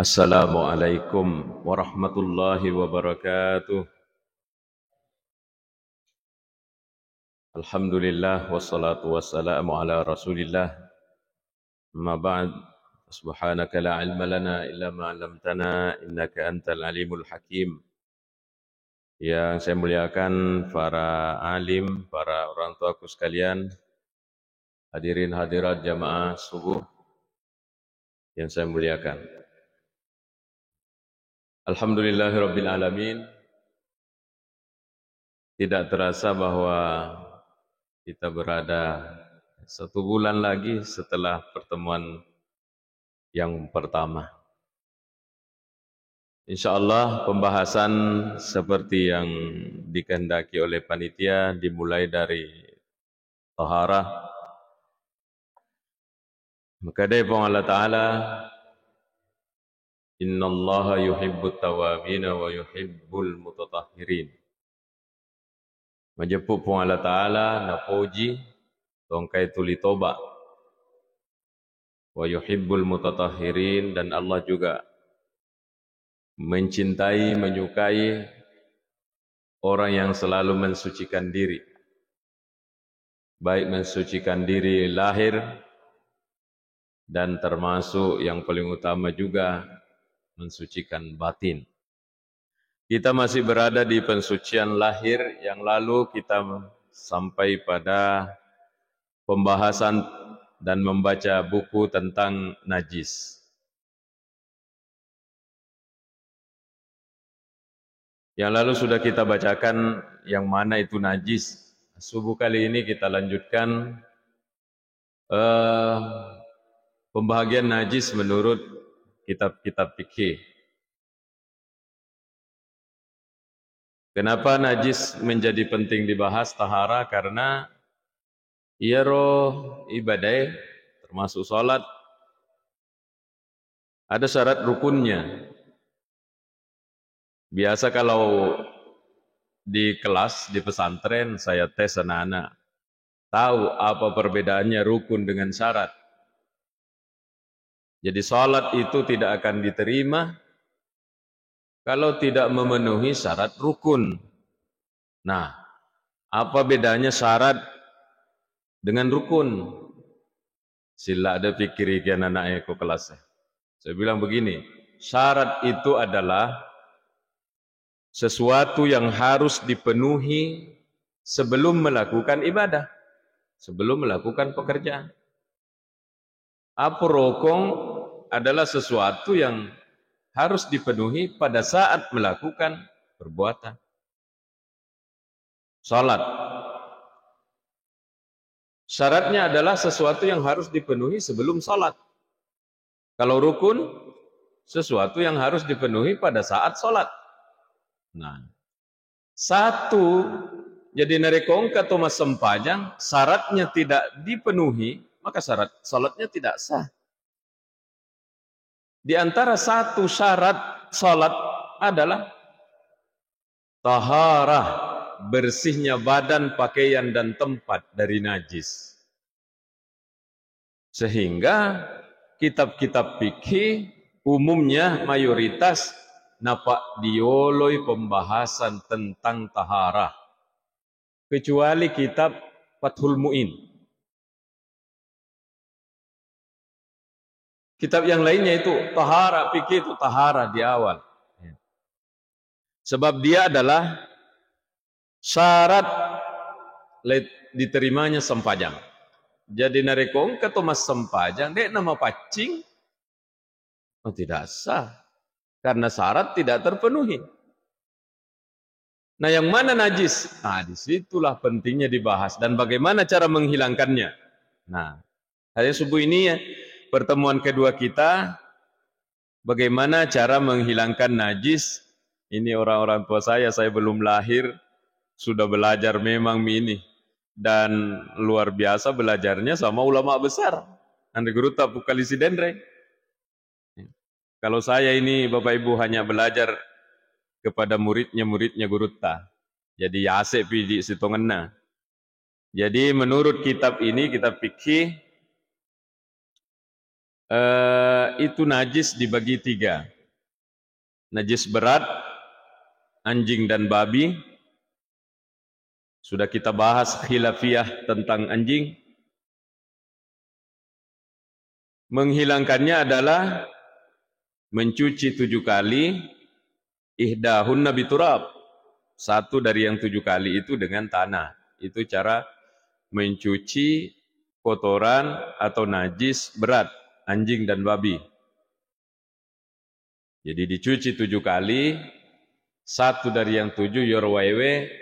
Assalamualaikum warahmatullahi wabarakatuh. Alhamdulillah wassalatu wassalamu ala Rasulillah. Amma ba'd. Subhanaka la ilma lana illa ma 'allamtana innaka antal alimul hakim. Yang saya muliakan para alim, para orang tuaku sekalian, hadirin hadirat jamaah subuh yang saya muliakan. Alhamdulillahirabbil alamin. Tidak terasa bahwa kita berada 1 bulan lagi setelah pertemuan yang pertama. InsyaAllah pembahasan seperti yang dikehendaki oleh panitia dimulai dari taharah. Maka dari Allah Ta'ala, Inna Allaha yuhibbut tawabina wa yuhibbul mutatahhirin. Majapuk pun Allah Ta'ala napoji tongkai tuli toba wa yuhibbul mutatahhirin, dan Allah juga mencintai, menyukai orang yang selalu mensucikan diri, baik mensucikan diri lahir dan termasuk yang paling utama juga mensucikan batin. Kita masih berada di pensucian lahir. Yang lalu kita sampai pada pembahasan dan membaca buku tentang najis. Yang lalu sudah kita bacakan yang mana itu najis. Subuh kali ini kita lanjutkan pembahagian najis menurut kitab-kitab fikih. Kenapa najis menjadi penting dibahas tahara? Karena ia roh ibadah, termasuk salat, ada syarat rukunnya. Biasa kalau di kelas, di pesantren, saya tes anak-anak, tahu apa perbedaannya rukun dengan syarat. Jadi salat itu tidak akan diterima kalau tidak memenuhi syarat rukun. Nah, apa bedanya syarat dengan rukun? Sila ada pikir ikan anak ke kelasnya. Saya bilang begini, syarat itu adalah sesuatu yang harus dipenuhi sebelum melakukan ibadah, sebelum melakukan pekerjaan. Apa rokong adalah sesuatu yang harus dipenuhi pada saat melakukan perbuatan. Salat, syaratnya adalah sesuatu yang harus dipenuhi sebelum salat. Kalau rukun, sesuatu yang harus dipenuhi pada saat salat. Nah, satu jadi narekong atau mas sempajang syaratnya tidak dipenuhi, maka syarat salatnya tidak sah. Di antara satu syarat salat adalah taharah, bersihnya badan, pakaian dan tempat dari najis. Sehingga kitab-kitab fikih umumnya mayoritas napak dioloi pembahasan tentang taharah, kecuali kitab Fathul Mu'in. Kitab yang lainnya itu taharah, fikih itu taharah di awal. Sebab dia adalah syarat diterimanya sempajang. Jadi narekong kata mas sempajang, dek nama pacing, oh tidak sah. Karena syarat tidak terpenuhi. Nah, yang mana najis? Nah, disitulah pentingnya dibahas. Dan bagaimana cara menghilangkannya? Nah, hari subuh ini ya, pertemuan kedua kita, bagaimana cara menghilangkan najis. Ini orang-orang tua saya belum lahir, sudah belajar memang ini. Dan luar biasa belajarnya sama ulama besar. Anda guru tak Pukalisi Dendre. Kalau saya ini Bapak Ibu hanya belajar kepada muridnya guru tak. Jadi yase pidi sitongenna. Jadi menurut kitab ini, kitab fikih, itu najis dibagi 3. Najis berat, anjing dan babi. Sudah kita bahas khilafiyah tentang anjing. Menghilangkannya adalah mencuci 7 kali, ihdahunna biturab. 1 dari yang 7 kali itu dengan tanah. Itu cara mencuci kotoran atau najis berat, anjing dan babi. Jadi dicuci 7 kali, 1 dari yang 7 yorwaiwe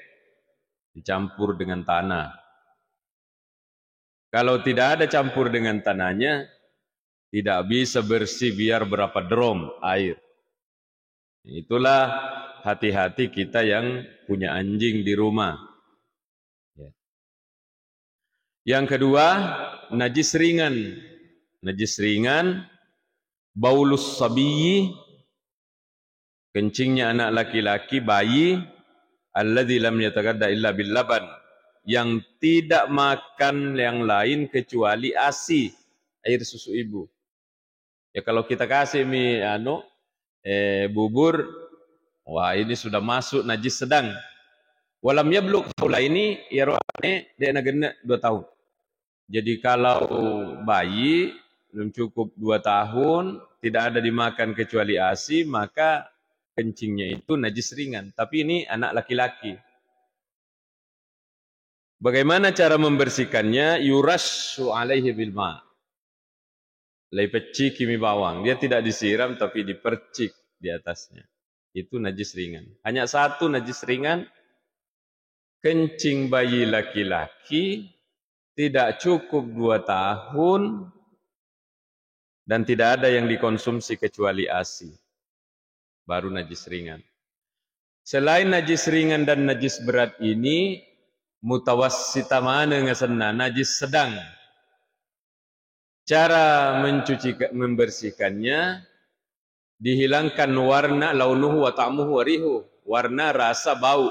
dicampur dengan tanah. Kalau tidak ada campur dengan tanahnya, tidak bisa bersih biar berapa drom air. Itulah hati-hati kita yang punya anjing di rumah. Yang kedua, najis ringan. Najis ringan, baulus sabiyyi, kencingnya anak laki-laki, bayi, alladzi lam yatagadda illa bil laban, yang tidak makan yang lain kecuali ASI, air susu ibu. Ya kalau kita kasih bubur, wah ini sudah masuk najis sedang. Walam yablugh haula ini yarwane dia nagena 2 tahun. Jadi kalau bayi belum cukup 2 tahun, tidak ada dimakan kecuali ASI, maka kencingnya itu najis ringan. Tapi ini anak laki-laki. Bagaimana cara membersihkannya? Yurashu alaihi bilma. Lepeci kimi bawang. Dia tidak disiram tapi dipercik di atasnya. Itu najis ringan. Hanya 1 najis ringan. Kencing bayi laki-laki tidak cukup 2 tahun dan tidak ada yang dikonsumsi kecuali ASI. Baru najis ringan. Selain najis ringan dan najis berat ini, mutawassita mana ngasanna, najis sedang. Cara membersihkannya, dihilangkan warna, launuhu wa ta'muhu wa rihu, warna, rasa, bau.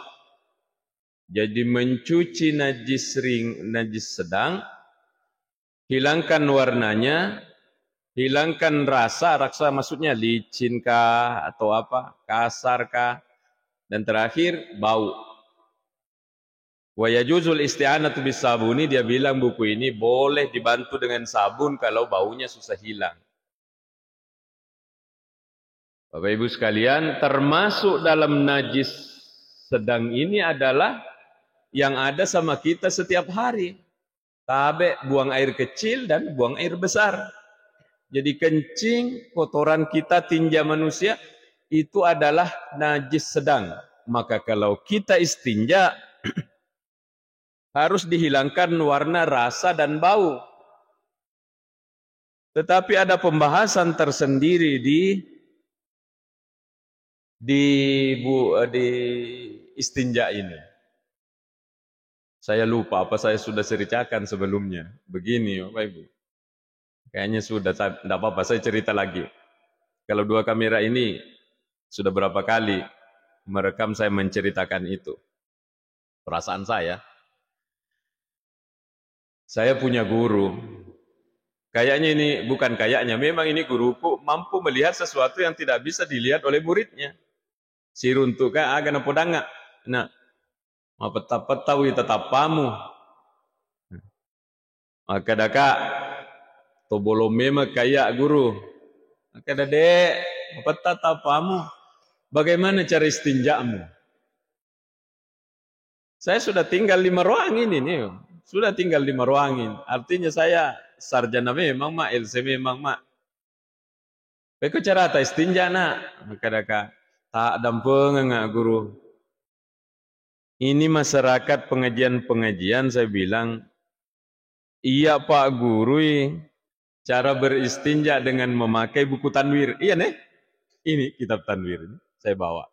Jadi mencuci najis sedang, hilangkan warnanya, hilangkan rasa maksudnya licinkah atau apa, kasarkah, dan terakhir bau. Wa yajuzul isti'anatu bis sabuni, dia bilang buku ini boleh dibantu dengan sabun kalau baunya susah hilang. Bapak Ibu sekalian, termasuk dalam najis sedang ini adalah yang ada sama kita setiap hari. Tabe buang air kecil dan buang air besar. Jadi kencing, kotoran kita, tinja manusia, itu adalah najis sedang. Maka kalau kita istinja, harus dihilangkan warna, rasa, dan bau. Tetapi ada pembahasan tersendiri di istinja ini. Saya lupa apa saya sudah ceritakan sebelumnya. Begini, Bapak Ibu. Kayaknya sudah, tidak apa-apa, saya cerita lagi. Kalau 2 kamera ini sudah berapa kali merekam saya menceritakan itu. Perasaan saya. Saya punya guru. Kayaknya ini, bukan kayaknya, memang ini guruku mampu melihat sesuatu yang tidak bisa dilihat oleh muridnya. Siruntuka agana podanga. Nah, mapeta-petawi tetapamu. Maka daka tobolome kaya guru. Maka dade mapeta tapamu. Bagaimana cara istinjamu? Saya sudah tinggal 5 ruang ini nih. Sudah tinggal 5 ruangin. Artinya saya sarjana memang mak, LC memang mak. Beko cara ta istinja nak. Maka daka tak dampeng enggak guru. Ini masyarakat pengajian-pengajian saya bilang, iya Pak Guru, cara beristinja dengan memakai buku tanwir. Iya nih, ini kitab tanwir ini saya bawa.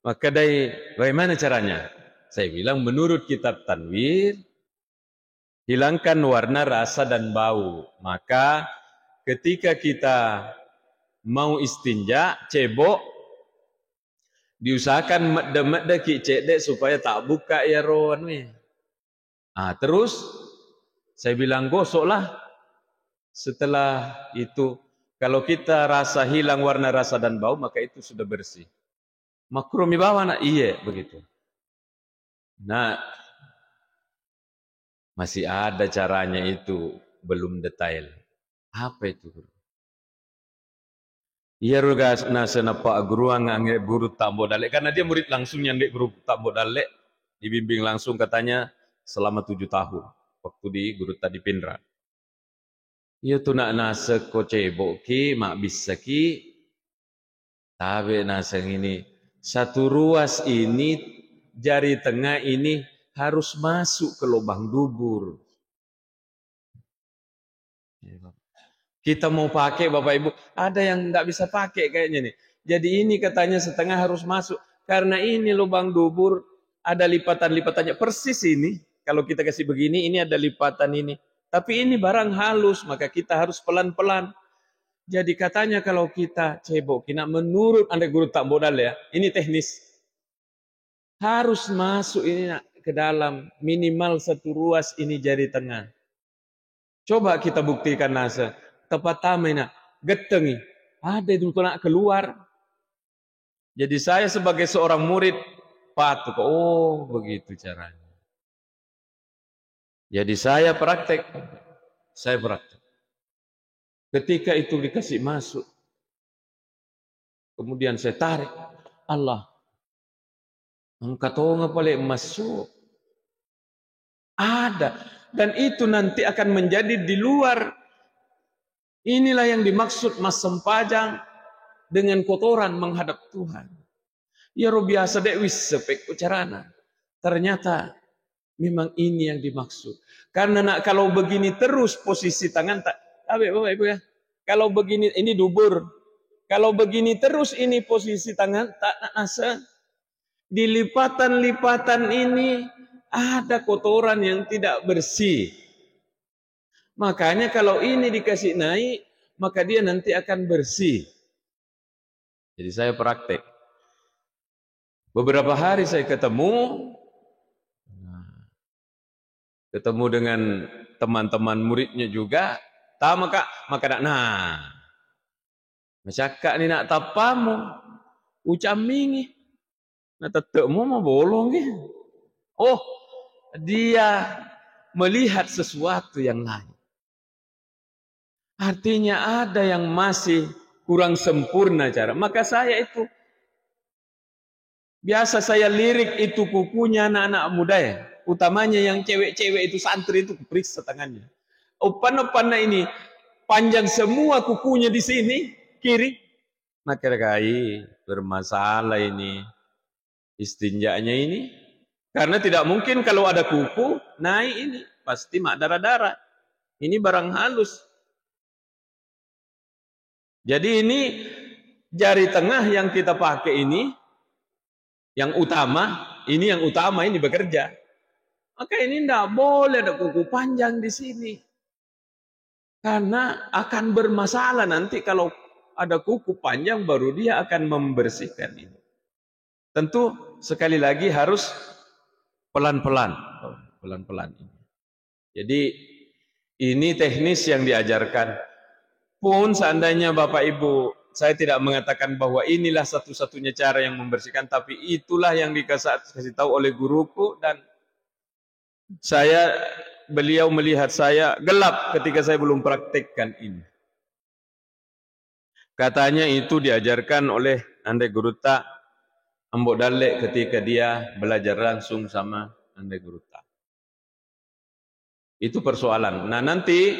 Maka dari bagaimana caranya? Saya bilang menurut kitab tanwir, hilangkan warna, rasa, dan bau. Maka ketika kita mau istinja, cebok, diusahakan medde-medde ki cedek supaya tak buka ya rohan. Terus saya bilang gosoklah Setelah itu, kalau kita rasa hilang warna, rasa dan bau, maka itu sudah bersih. Makruh mi bawa nak? Iya, begitu. Nah, masih ada caranya itu, belum detail. Apa itu? Iya ruga nasa napa guru ange guru tambo dalek, karena dia murid langsung yang dek guru tambo dalek, dibimbing langsung katanya selama 7 tahun waktu di guru tadi Pindra. Iya tu nak nasa ko cebok ki mak bisa ki tabe nasa ini satu ruas ini jari tengah ini harus masuk ke lubang dubur. Kita mau pakai Bapak Ibu, ada yang nggak bisa pakai kayaknya nih. Jadi ini katanya setengah harus masuk. Karena ini lubang dubur, ada lipatan-lipatannya. Persis ini, kalau kita kasih begini, ini ada lipatan ini. Tapi ini barang halus, maka kita harus pelan-pelan. Jadi katanya kalau kita cebok, kita menurut Anda guru tak modal ya, ini teknis. Harus masuk ini ke dalam, minimal satu ruas ini jari tengah. Coba kita buktikan nasa. Tepat tamena getengi ada itu nak keluar. Jadi saya sebagai seorang murid patut, oh begitu caranya. Jadi saya praktek. Ketika itu dikasih masuk, kemudian saya tarik, Allah angkat tonga paling masuk. Ada, dan itu nanti akan menjadi di luar. Inilah yang dimaksud mas sempajang dengan kotoran menghadap Tuhan. Ya roh biasa dek wis sepek carana. Ternyata memang ini yang dimaksud. Karena nak kalau begini terus posisi tangan tak, Bapak Ibu ya. Kalau begini ini dubur. Kalau begini terus ini posisi tangan tak asa. Di lipatan-lipatan ini ada kotoran yang tidak bersih. Makanya kalau ini dikasih naik, maka dia nanti akan bersih. Jadi saya praktek. Beberapa hari saya ketemu dengan teman-teman muridnya juga. Maka nah, masyarakat ni nak tapamu, ucamingi, nak tetemu mau bolong ni. Oh, dia melihat sesuatu yang lain. Artinya ada yang masih kurang sempurna cara. Maka saya itu, biasa saya lirik itu kukunya anak-anak muda ya. Utamanya yang cewek-cewek itu santri itu periksa tangannya. Opan-opan ini panjang semua kukunya di sini, kiri. Maka kai bermasalah ini. Istinjanya ini. Karena tidak mungkin kalau ada kuku, naik ini. Pasti mak darah-darah. Ini barang halus. Jadi ini jari tengah yang kita pakai ini, yang utama ini bekerja. Maka ini tidak boleh ada kuku panjang di sini. Karena akan bermasalah nanti kalau ada kuku panjang baru dia akan membersihkan ini. Tentu sekali lagi harus pelan-pelan. Jadi ini teknis yang diajarkan. Pun seandainya Bapak Ibu, saya tidak mengatakan bahwa inilah satu-satunya cara yang membersihkan, tapi itulah yang dikasih tahu oleh guruku dan beliau melihat saya gelap ketika saya belum praktekkan ini. Katanya itu diajarkan oleh Ande Guruta Ambok Dalek ketika dia belajar langsung sama Ande Guruta. Itu persoalan. Nah nanti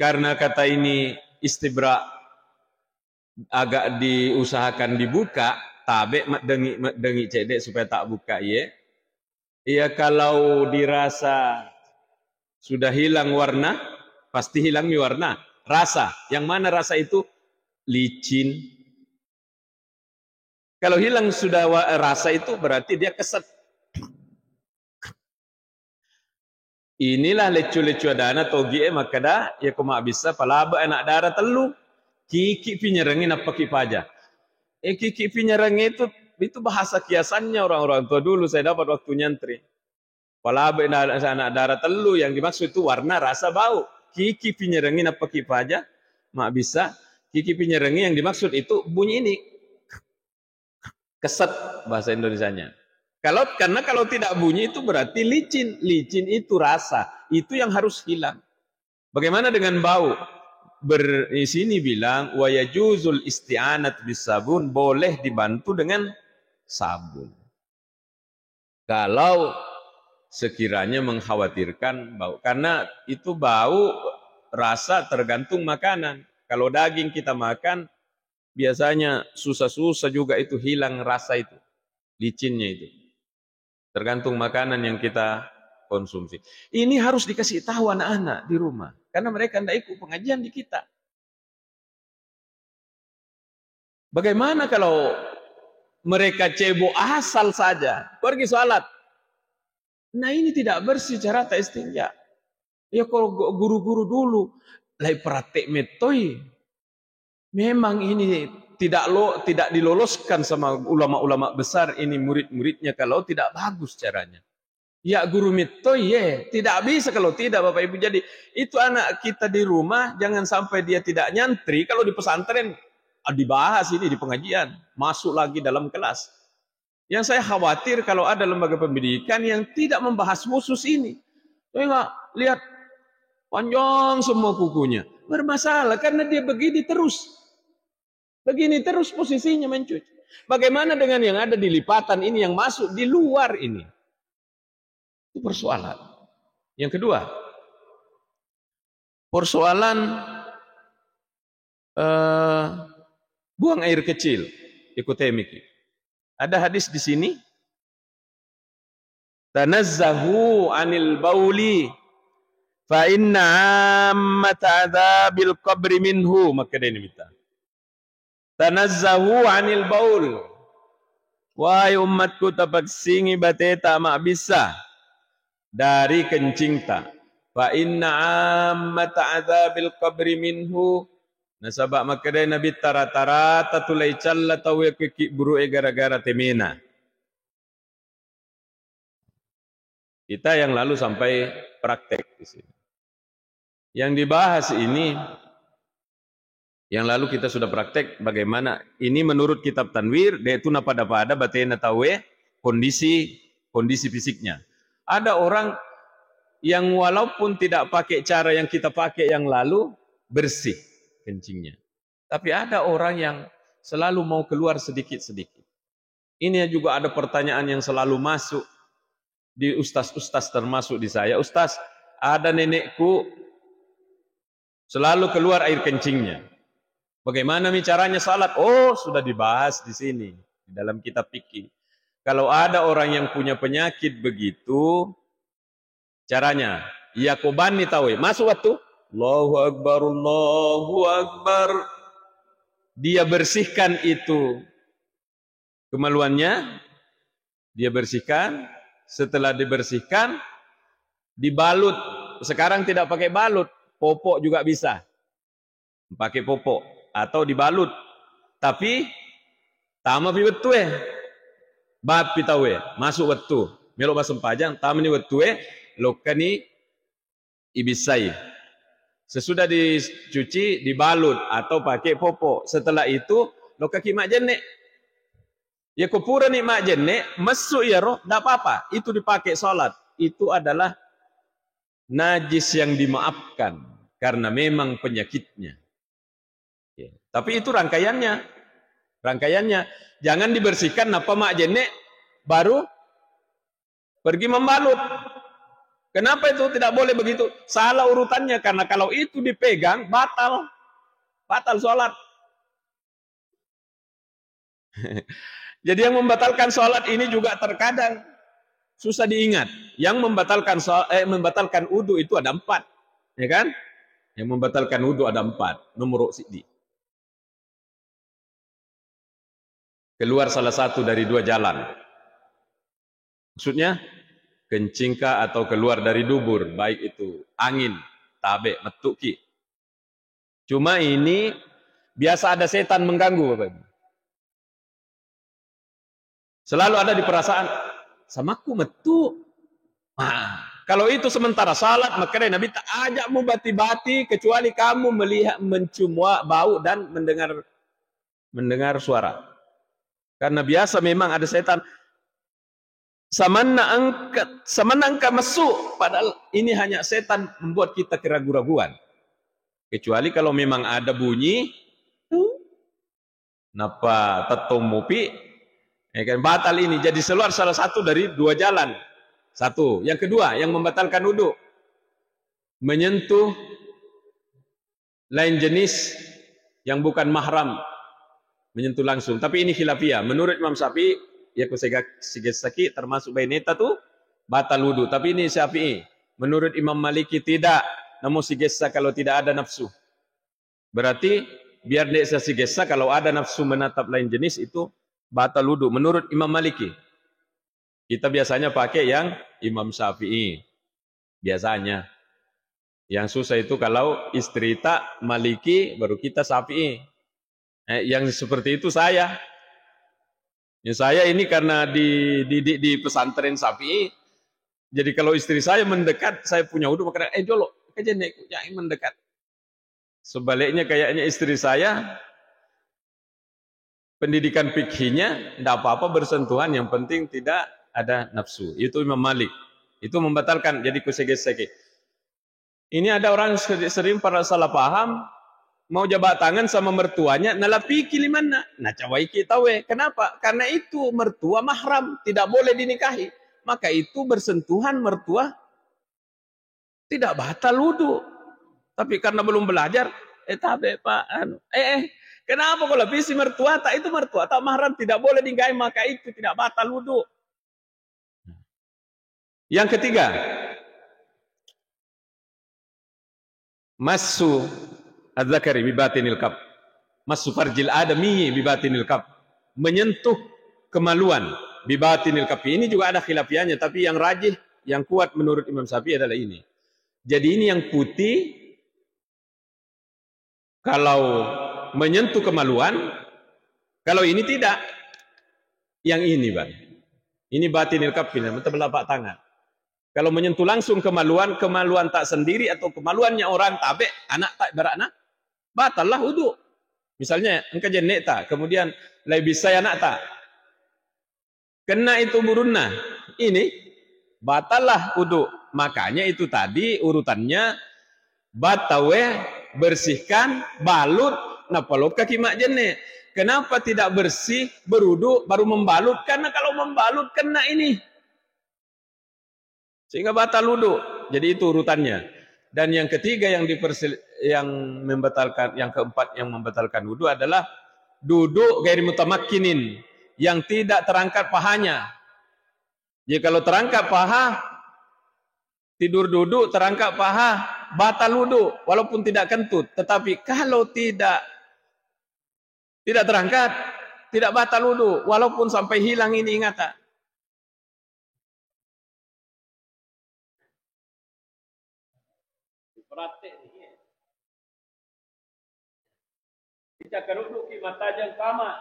karena kata ini istibra agak diusahakan dibuka, tabe dengi cedek supaya tak buka ya. Iya kalau dirasa sudah hilang warna, pasti hilang warna. Rasa, yang mana rasa itu? Licin. Kalau hilang sudah rasa itu berarti dia keset. Inilah lecu-lecu adana togi maka dah ya kuma bisa palaba anak darah telu kiki pinyerengin apa kipaja. Kiki pinyerengin itu bahasa kiasannya orang-orang tua dulu saya dapat waktu nyantri. Palaba anak darah telu yang dimaksud itu warna, rasa, bau. kiki pinyerengi apa kipaja, mak bisa kiki pinyerengi yang dimaksud itu bunyi ini. Keset bahasa Indonesianya. Karena kalau tidak bunyi itu berarti licin. Licin itu rasa, itu yang harus hilang. Bagaimana dengan bau? Di sini bilang wa yajuzul isti'anat bisabun, boleh dibantu dengan sabun. Kalau sekiranya mengkhawatirkan bau, karena itu bau rasa tergantung makanan. Kalau daging kita makan biasanya susah-susah juga itu hilang rasa itu, licinnya itu. Tergantung makanan yang kita konsumsi. Ini harus dikasih tahu anak-anak di rumah. Karena mereka tidak ikut pengajian di kita. Bagaimana kalau mereka cebok asal saja, pergi sholat. Nah ini tidak bersih cara istinja. Ya kalau guru-guru dulu, lai praktek metoi. Memang ini tidak diloloskan sama ulama-ulama besar ini murid-muridnya kalau tidak bagus caranya. Ya guru mitoi tidak bisa kalau tidak Bapak Ibu. Jadi itu anak kita di rumah jangan sampai dia tidak nyantri. Kalau di pesantren dibahas ini di pengajian, masuk lagi dalam kelas. Yang saya khawatir kalau ada lembaga pendidikan yang tidak membahas khusus ini. Enggak lihat panjang semua kukunya. Bermasalah karena dia begini terus. Begini terus posisinya mencuci. Bagaimana dengan yang ada di lipatan ini yang masuk di luar ini? Itu persoalan. Yang kedua, persoalan buang air kecil. Ikutemiki. Ada hadis di sini. Tanazzahu anil bauli fa inna ammata adzabil qabri minhu. Maka dia ini minta. Tanazzahu anil baul. Wahai umatku tapaksingi bateta mak bisa dari kencing ta. Fa inna ammata adzabil qabri minhu. Nasabak makadai Nabi tara-tara tulai calla tawe kiki buru gara-gara temena. Kita yang lalu sampai praktek di sini. Yang dibahas ini, yang lalu kita sudah praktek bagaimana ini menurut kitab Tanwir, dia itu pada batena tawe kondisi fisiknya. Ada orang yang walaupun tidak pakai cara yang kita pakai yang lalu bersih kencingnya. Tapi ada orang yang selalu mau keluar sedikit-sedikit. Ini juga ada pertanyaan yang selalu masuk di ustaz-ustaz termasuk di saya. Ustaz, ada nenekku selalu keluar air kencingnya. Bagaimana caranya salat? Oh, sudah dibahas di sini di dalam kitab fikih. Kalau ada orang yang punya penyakit begitu, caranya yakobani tahu, masuk waktu Allahu Akbar, Allahu Akbar. Dia bersihkan itu kemaluannya, dia bersihkan. Setelah dibersihkan, dibalut. Sekarang tidak pakai balut, popok juga bisa. Pakai popok atau dibalut. Tapi tama pi wetu bab pi tawe, masuk wetu. Melo basem pajang, tama ni wetu lokani ibisai. Sesudah dicuci, dibalut atau pakai popok. Setelah itu, lo kaki mak jenek. Ya kupura ni mak jenek, masuk ya roh, tidak apa-apa. Itu dipakai sholat. Itu adalah najis yang dimaafkan. Karena memang penyakitnya. Ya. Tapi itu rangkaiannya. Rangkaiannya. Jangan dibersihkan, apa mak jenek, baru pergi membalut. Kenapa itu tidak boleh begitu? Salah urutannya, karena kalau itu dipegang, batal sholat. Jadi yang membatalkan sholat ini juga terkadang susah diingat. Yang membatalkan wudu itu ada 4, ya kan? Yang membatalkan wudu ada 4. Nomor sidi. Keluar salah satu dari 2 jalan. Maksudnya kencingkah atau keluar dari dubur, baik itu angin, tabe, metuki. Cuma ini biasa ada setan mengganggu, Bapak Ibu. Selalu ada di perasaan, samaku metu. Nah, Kalau itu sementara salat, maka Nabi tak ajakmu bati-bati kecuali kamu melihat, mencium bau dan mendengar suara. Karena biasa memang ada setan. Samana angka masuk, padahal ini hanya setan membuat kita keraguan-raguan. Kecuali kalau memang ada bunyi, napa tatomupi, ya kan, batal ini. Jadi salah satu dari dua jalan. Satu. Yang kedua, yang membatalkan wudu, menyentuh lain jenis yang bukan mahram, menyentuh langsung. Tapi ini khilafiyah. Menurut Imam Syafi'i, ya kusegesaki termasuk baineta tuh batal wudu. Tapi ini Syafi'i. Menurut Imam Maliki tidak. Namun sigesa kalau tidak ada nafsu. Berarti biar dia sigesa kalau ada nafsu menatap lain jenis itu batal wudu. Menurut Imam Maliki. Kita biasanya pakai yang Imam Syafi'i. Biasanya. Yang susah itu kalau istri tak Maliki baru kita Syafi'i. Yang seperti itu saya. Ya, saya ini karena dididik di pesantren Syafi'i. Jadi kalau istri saya mendekat, saya punya wudu maka jolo kejenek yang mendekat. Sebaliknya kayaknya istri saya pendidikan fikihnya tidak apa-apa bersentuhan, yang penting tidak ada nafsu. Itu Imam Malik. Itu membatalkan, jadi kusege-sege. Ini ada orang sering para salah paham, mau jabat tangan sama mertuanya, nalapiki limana. Nah, cawai kita we. Kenapa? Karena itu mertua mahram, tidak boleh dinikahi. Maka itu bersentuhan mertua tidak batal wudu. Tapi karena belum belajar, tabe Pak, kenapa kalau lapisi mertua tak, itu mertua tak mahram, tidak boleh dinikahi, maka itu tidak batal wudu. Yang ketiga, masu adzakari bibatinil kaf, masu farjil adami bibatinil kaf, menyentuh kemaluan bibatinil kaf. Ini juga ada khilafiyahnya, tapi yang rajih, yang kuat menurut Imam Syafi'i adalah ini. Jadi ini yang putih kalau menyentuh kemaluan, kalau ini tidak. Yang ini, Bang. Ini batinil kaf, telapak tangan. Kalau menyentuh langsung kemaluan, kemaluan tak sendiri atau kemaluannya orang tabe, anak tak beranak, batallah wudu. Misalnya engkau jenek tak, kemudian lai bisa anak tak, kena itu burunna, ini batallah wudu. Makanya itu tadi urutannya batawe, bersihkan, balut, napalo kaki mak jenek. Kenapa tidak bersih, berudu, baru membalut? Karena kalau membalut kena ini, sehingga batal wudu. Jadi itu urutannya. Dan yang ketiga yang membatalkan, yang keempat yang membatalkan wudu adalah duduk gairi mutamakkinin, yang tidak terangkat pahanya. Jadi kalau terangkat paha, tidur duduk terangkat paha, batal wudu walaupun tidak kentut. Tetapi kalau tidak terangkat, tidak batal wudu walaupun sampai hilang ini ingatan. Kita keruduk di mata jang kama.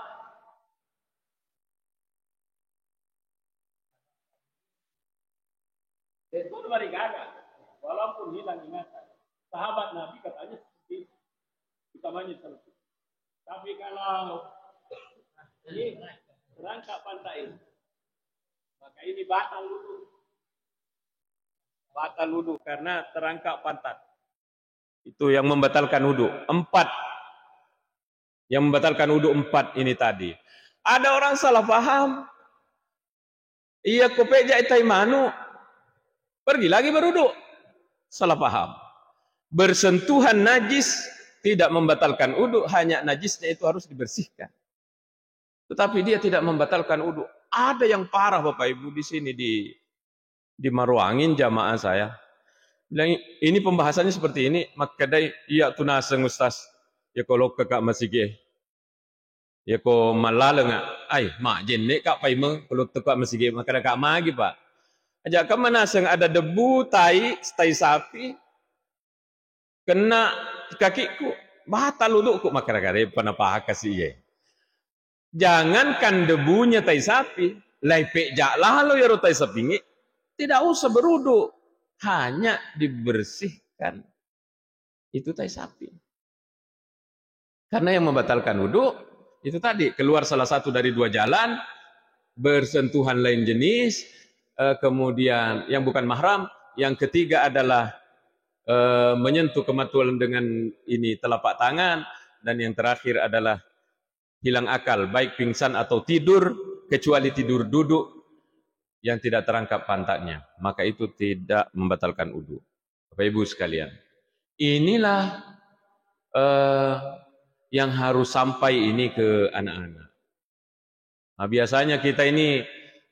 Itu mari gagal. Walaupun hilang ingatan. Sahabat Nabi katanya seperti utamanya selesai. Tapi kalau ini terangkat pantai, maka ini batal wudu. Batal wudu karena terangkat pantat. Itu yang membatalkan wudu. 4. Yang membatalkan wudu 4 ini tadi. Ada orang salah paham. Iya kopeja itai manu. Pergi lagi berwudu. Salah paham. Bersentuhan najis tidak membatalkan wudu, hanya najisnya itu harus dibersihkan. Tetapi dia tidak membatalkan wudu. Ada yang parah Bapak Ibu di sini di Maruangin jamaah saya. Bilang ini pembahasannya seperti ini, maka dai iya tunaseng Ustaz. Ya kalau kakak masih ge. Ya ko malalenga. Ai mak jenne kak pai meng kalau tekak masih ge maka kak magi Pak. Aja ka manaseng ada debu tai sapi kena kakiku, batal wuduku maka kare panapah kasih ye. Jangankan debunya tai sapi, lai pejak lalu ya rotai sapi, tidak usah berudu. hanya dibersihkan itu tai sapi. Karena yang membatalkan wudhu itu tadi keluar salah satu dari dua jalan, bersentuhan lain jenis, kemudian yang bukan mahram, yang ketiga adalah menyentuh kematuan dengan ini telapak tangan, dan yang terakhir adalah hilang akal, baik pingsan atau tidur, kecuali tidur duduk yang tidak terangkap pantatnya, maka itu tidak membatalkan wudhu. Bapak Ibu sekalian, inilah yang harus sampai ini ke anak-anak. Nah, biasanya kita ini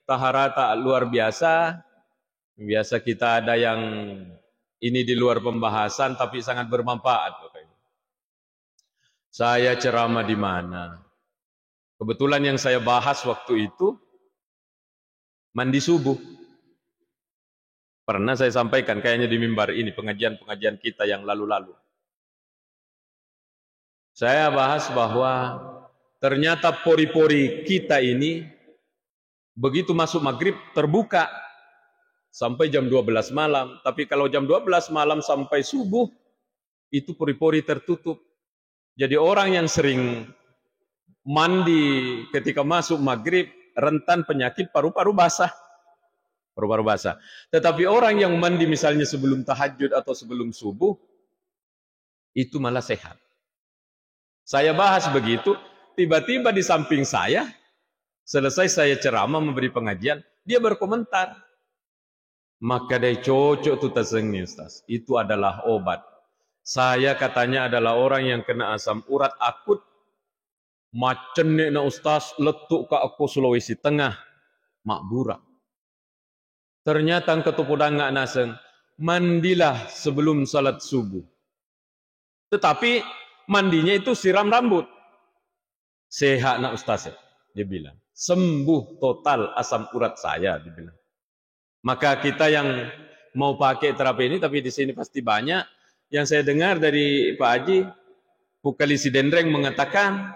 taharata luar biasa. Biasa kita ada yang ini di luar pembahasan tapi sangat bermanfaat. Saya ceramah di mana? Kebetulan yang saya bahas waktu itu mandi subuh. Pernah saya sampaikan kayaknya di mimbar ini pengajian-pengajian kita yang lalu-lalu. Saya bahas bahwa ternyata pori-pori kita ini begitu masuk maghrib terbuka sampai jam 12 malam. Tapi kalau jam 12 malam sampai subuh itu pori-pori tertutup. Jadi orang yang sering mandi ketika masuk maghrib rentan penyakit paru-paru basah. Paru-paru basah. Tetapi orang yang mandi misalnya sebelum tahajud atau sebelum subuh itu malah sehat. Saya bahas begitu, tiba-tiba di samping saya, selesai saya ceramah memberi pengajian, dia berkomentar. Maka dia cocok tu tasengni Ustaz. Itu adalah obat. Saya katanya adalah orang yang kena asam urat akut. Macen na Ustaz, letuk ke aku Sulawesi Tengah. Makbura. Ternyata ketupudang nggak naseng. Mandilah sebelum salat subuh. Tetapi mandinya itu siram rambut. Sehat nak Ustaz, dia bilang. Sembuh total asam urat saya, dia bilang. Maka kita yang mau pakai terapi ini, tapi di sini pasti banyak. Yang saya dengar dari Pak Haji, Pukali Sidendreng mengatakan,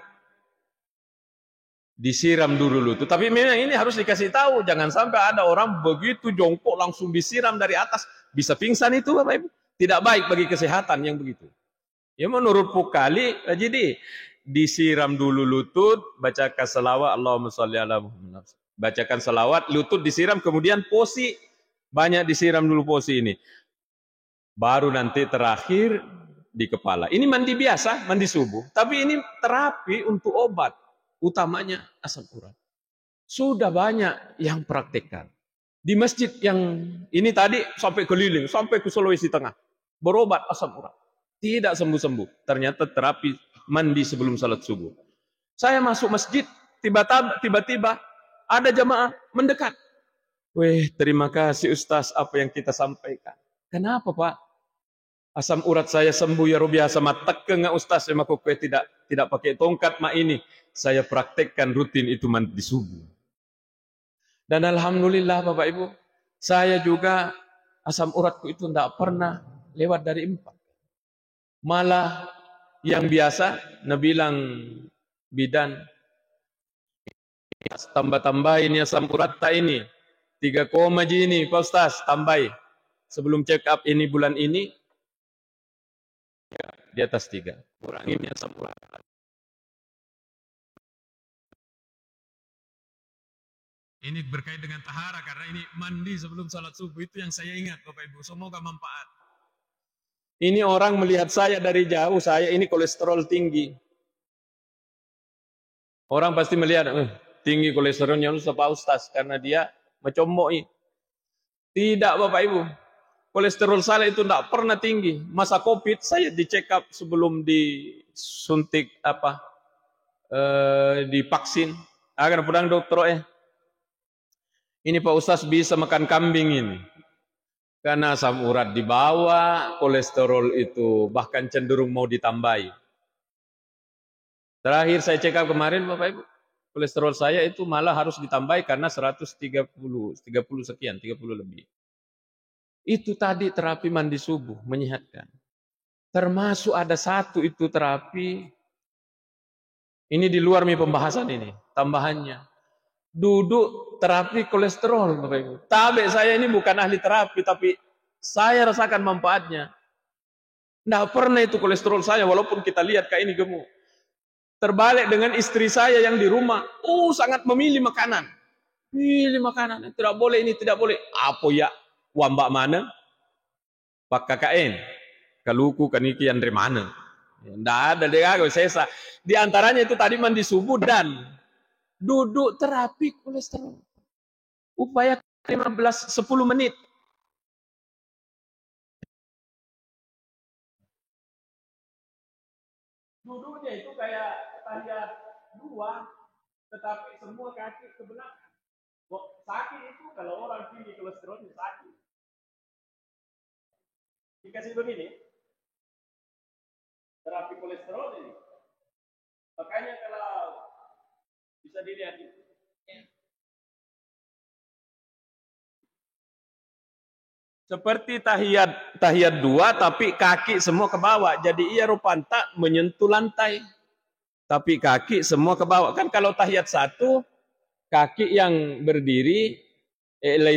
disiram dulu lutut. Tapi memang ini harus dikasih tahu, jangan sampai ada orang begitu jongkok langsung disiram dari atas. Bisa pingsan itu Bapak Ibu. Tidak baik bagi kesehatan yang begitu. Ya menurut Pukali, jadi disiram dulu lutut, bacakan selawat Allahumma sholli ala Muhammad. Bacakan selawat, lutut disiram, kemudian posi, banyak disiram dulu posi ini. Baru nanti terakhir di kepala. Ini mandi biasa, mandi subuh. Tapi ini terapi untuk obat, utamanya asam urat. Sudah banyak yang praktekkan. Di masjid yang ini tadi sampai keliling, sampai ke Sulawesi Tengah. Berobat asam urat. Tidak sembuh-sembuh. Ternyata terapi mandi sebelum salat subuh. Saya masuk masjid, tiba-tiba ada jamaah mendekat. Weh, terima kasih Ustaz apa yang kita sampaikan. Kenapa Pak? Asam urat saya sembuh ya biasa matak ke enggak Ustaz? Saya maku tidak pakai tongkat mak ini. Saya praktekkan rutin itu mandi subuh. Dan alhamdulillah Bapak Ibu, saya juga asam uratku itu tidak pernah lewat dari 4. Malah yang biasa, bilang bidan, tambah-tambahin ya asam urat tak ini. 3 ini Pak Ustaz, tambahin. Sebelum check up ini bulan ini, ya, di atas 3. Kurangin ya asam urat. Ini berkait dengan tahara, karena ini mandi sebelum salat subuh itu yang saya ingat Bapak Ibu. Semoga manfaat. Ini orang melihat saya dari jauh, saya ini kolesterol tinggi. Orang pasti melihat, tinggi kolesterolnya Pak Ustaz, karena dia mencomoi. Tidak Bapak Ibu, kolesterol saya itu tidak pernah tinggi. Masa COVID saya dicek up sebelum disuntik divaksin. Agar pedang dokter ini Pak Ustaz bisa makan kambing ini. Karena asam urat di bawah, kolesterol itu bahkan cenderung mau ditambahi. Terakhir saya cek up kemarin Bapak Ibu, kolesterol saya itu malah harus ditambahi karena 130 sekian, 30 lebih. Itu tadi terapi mandi subuh, menyehatkan. Termasuk ada satu itu terapi, ini di luar pembahasan ini, tambahannya. Duduk terapi kolesterol Bapak Ibu. Tabe saya ini bukan ahli terapi, tapi Saya rasakan manfaatnya. Nggak pernah itu kolesterol saya, walaupun kita lihat kayak ini gemuk. Terbalik dengan istri saya yang di rumah, sangat memilih makanan. Pilih makanan, tidak boleh ini, tidak boleh. Apa ya, wambak mana? Pak KKN, kaluku kaniki yang dari mana? Tidak ada deh, sesa. Di antaranya itu tadi mandi subuh dan duduk terapi kolesterol. Upaya 10 menit. Duduknya itu kayak tahiyat 2, tetapi semua kaki ke belakang. Sakit itu kalau orang tinggi kolesterolnya sakit. Dikasih begini, terapi kolesterol ini. Makanya kalau bisa dilihat itu. Seperti tahiyat 2 tapi kaki semua ke bawah. Jadi ia rupanta menyentuh lantai. Tapi kaki semua ke bawah. Kan kalau tahiyat 1 kaki yang berdiri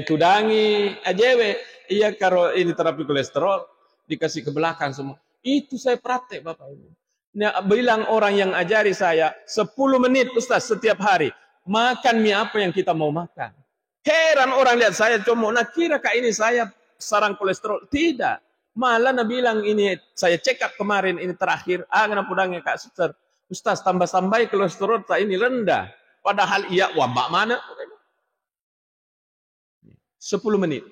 tudangi ajewe. Iya kalau ini terapi kolesterol dikasih ke belakang semua. Itu saya praktek Bapak Ibu. Nah, bilang orang yang ajari saya 10 menit Ustaz setiap hari. Makan mie apa yang kita mau makan. Heran orang lihat saya cuma kira kak ini saya sarang kolesterol. Tidak. Malah Nabi bilang ini saya check up kemarin ini terakhir. Kenapa pudangnya Kak Suster. Ustaz tambah-tambah kolesterol tak ini rendah. Padahal iya wabak mana? 10 menit.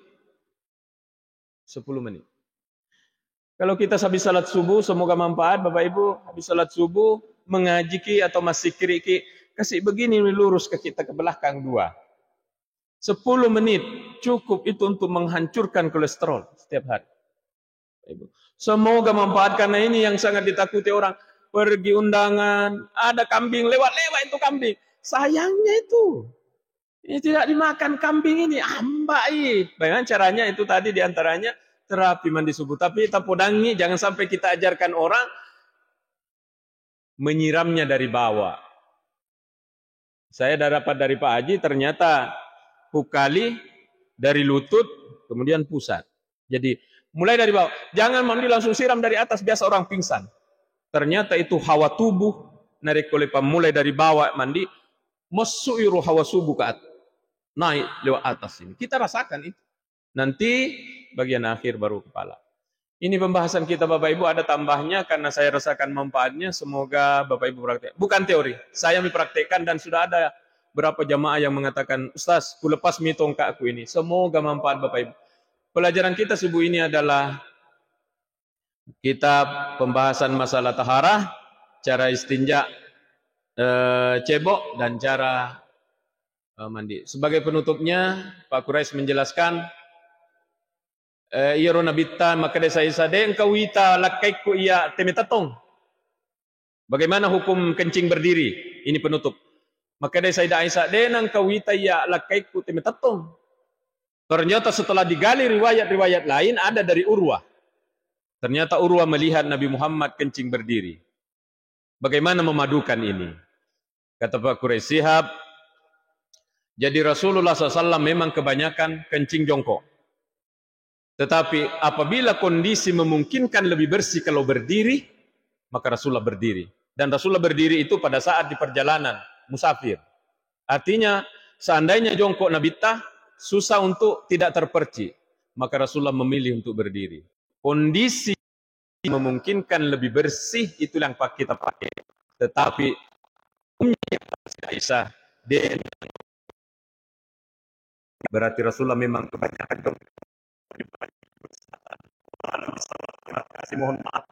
10 menit. Kalau kita habis salat subuh, semoga manfaat Bapak Ibu. Habis salat subuh, mengaji ki atau masih kiri ki. Kasih begini lurus ke kita ke belakang 2. 10 menit cukup itu untuk menghancurkan kolesterol setiap hari. Semoga manfaat karena ini yang sangat ditakuti orang. Pergi undangan, ada kambing lewat-lewat itu kambing. Sayangnya itu. Ini tidak dimakan kambing ini. Ambai. Bagaimana caranya itu tadi diantaranya terapi mandi subuh. Tapi tapodangi jangan sampai kita ajarkan orang menyiramnya dari bawah. Saya dapat dari Pak Haji ternyata pukali dari lutut kemudian pusat. Jadi mulai dari bawah. Jangan mandi langsung siram dari atas biasa orang pingsan. Ternyata itu hawa tubuh narik oleh mulai dari bawah mandi masuiru hawa subuh ke atas. Naik lewat atas ini. Kita rasakan itu. Nanti bagian akhir baru kepala. Ini pembahasan kita Bapak Ibu ada tambahnya karena saya rasakan manfaatnya. Semoga Bapak Ibu praktek. Bukan teori. Saya mempraktekkan dan sudah ada berapa jamaah yang mengatakan, Ustaz, ku lepas mi tongkakku ini. Semoga manfaat Bapak Ibu. Pelajaran kita subuh ini adalah kitab pembahasan masalah taharah, cara istinja cebok dan cara mandi. Sebagai penutupnya Pak Quraisy menjelaskan iya rona bitta maka desa isade engkau wita lakaiku iya temetatong. Bagaimana hukum kencing berdiri? Ini penutup. Maka desa Aisyah denang engkau wita iya lakaiku temetatong. Ternyata setelah digali riwayat-riwayat lain ada dari Urwah. Ternyata Urwah melihat Nabi Muhammad kencing berdiri. Bagaimana memadukan ini? Kata Pak Quraisy Shihab, jadi Rasulullah SAW memang kebanyakan kencing jongkok. Tetapi apabila kondisi memungkinkan lebih bersih kalau berdiri, maka Rasulullah berdiri. Dan Rasulullah berdiri itu pada saat di perjalanan, musafir. Artinya, seandainya jongkok nabita, susah untuk tidak terpercik. Maka Rasulullah memilih untuk berdiri. Kondisi memungkinkan lebih bersih, itu yang kita pakai. Tetapi, Aisyah, berarti Rasulullah memang kebanyakan jongkok. Terima kasih, mohon maaf.